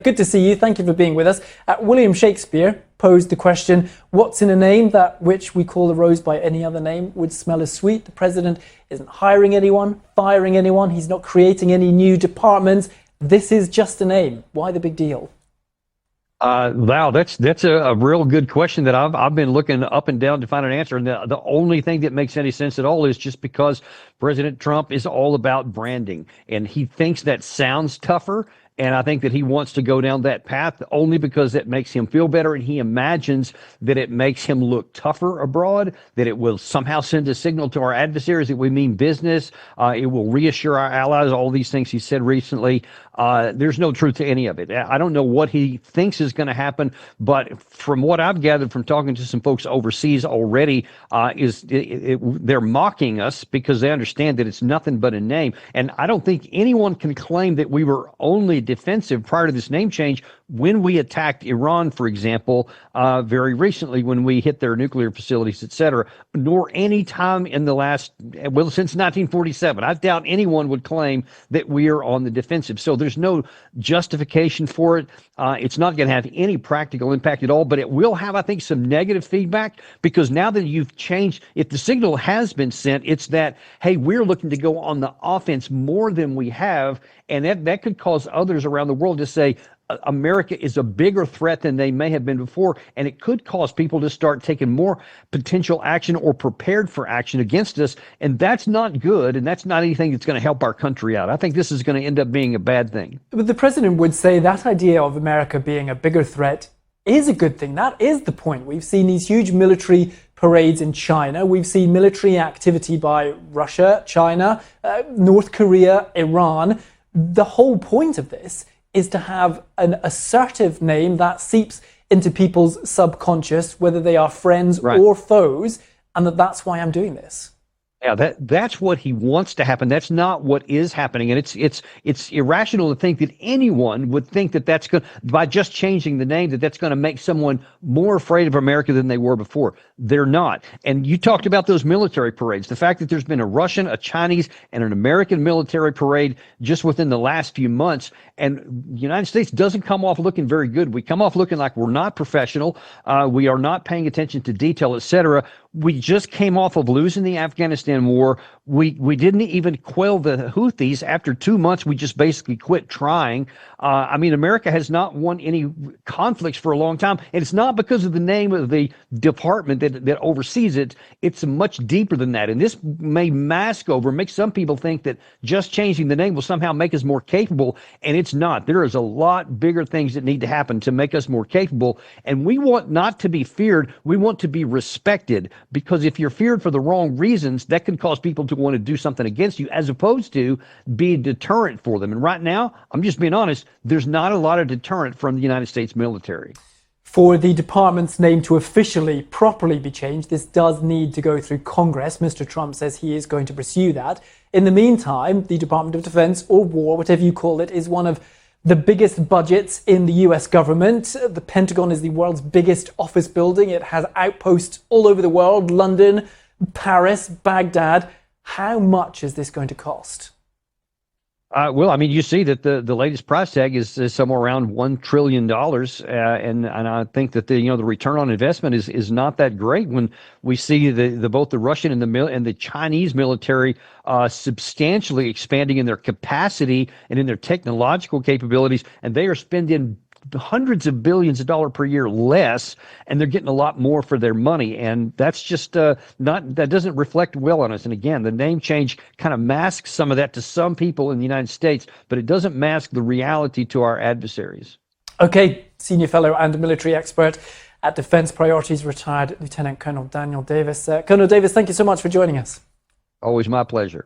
Good to see you. Thank you for being with us. William Shakespeare posed the question, what's in a name that which we call a rose by any other name would smell as sweet? The president isn't hiring anyone, firing anyone. He's not creating any new departments. This is just a name. Why the big deal? Wow, that's a real good question that I've been looking up and down to find an answer. And the only thing that makes any sense at all is just because President Trump is all about branding, and he thinks that sounds tougher. And I think that he wants to go down that path only because it makes him feel better. And he imagines that it makes him look tougher abroad, that it will somehow send a signal to our adversaries that we mean business. It will reassure our allies, all these things he said recently. There's no truth to any of it. I don't know what he thinks is going to happen, but from what I've gathered from talking to some folks overseas already, they're mocking us because they understand that it's nothing but a name. And I don't think anyone can claim that we were only defensive prior to this name change when we attacked Iran, for example, very recently when we hit their nuclear facilities, et cetera, nor any time in the last, well, since 1947. I doubt anyone would claim that we are on the defensive. So there's no justification for it. It's not going to have any practical impact at all, but it will have, I think, some negative feedback because now that you've changed, if the signal has been sent, it's that, hey, we're looking to go on the offense more than we have. And that could cause others around the world to say, America is a bigger threat than they may have been before, and it could cause people to start taking more potential action or prepared for action against us, and that's not good, and that's not anything that's going to help our country out. I think this is going to end up being a bad thing. But the president would say that idea of America being a bigger threat is a good thing. That is the point. We've seen these huge military parades in China. We've seen military activity by Russia, China, North Korea, Iran. The whole point of this is to have an assertive name that seeps into people's subconscious, whether they are friends or foes, and that's why I'm doing this. Yeah, that's what he wants to happen. That's not what is happening, and it's irrational to think that anyone would think that that's going, by just changing the name, that's going to make someone more afraid of America than they were before. They're not. And you talked about those military parades. The fact that there's been a Russian, a Chinese, and an American military parade just within the last few months, and the United States doesn't come off looking very good. We come off looking like we're not professional. We are not paying attention to detail, et cetera. We just came off of losing the Afghanistan war. We didn't even quell the Houthis. After 2 months, we just basically quit trying. I mean, America has not won any conflicts for a long time, and it's not because of the name of the department that oversees it. It's much deeper than that, and this may mask over, make some people think that just changing the name will somehow make us more capable, and it's not. There is a lot bigger things that need to happen to make us more capable, and we want not to be feared. We want to be respected. Because if you're feared for the wrong reasons, that can cause people to want to do something against you, as opposed to be a deterrent for them. And right now, I'm just being honest, there's not a lot of deterrent from the United States military. For the department's name to officially, properly be changed, this does need to go through Congress. Mr. Trump says he is going to pursue that. In the meantime, the Department of Defense, or War, whatever you call it, is one of the biggest budgets in the US government. The Pentagon is the world's biggest office building. It has outposts all over the world, London, Paris, Baghdad. How much is this going to cost? Well, I mean, you see that the latest price tag is somewhere around $1 trillion. And I think that the return on investment is not that great when we see both the Russian and the Chinese military substantially expanding in their capacity and in their technological capabilities. And they are spending hundreds of billions of dollars per year less, and they're getting a lot more for their money. And that's just that doesn't reflect well on us. And again, the name change kind of masks some of that to some people in the United States, but it doesn't mask the reality to our adversaries. Okay, senior fellow and military expert at Defense Priorities, retired Lieutenant Colonel Daniel Davis. Colonel Davis, thank you so much for joining us. Always my pleasure.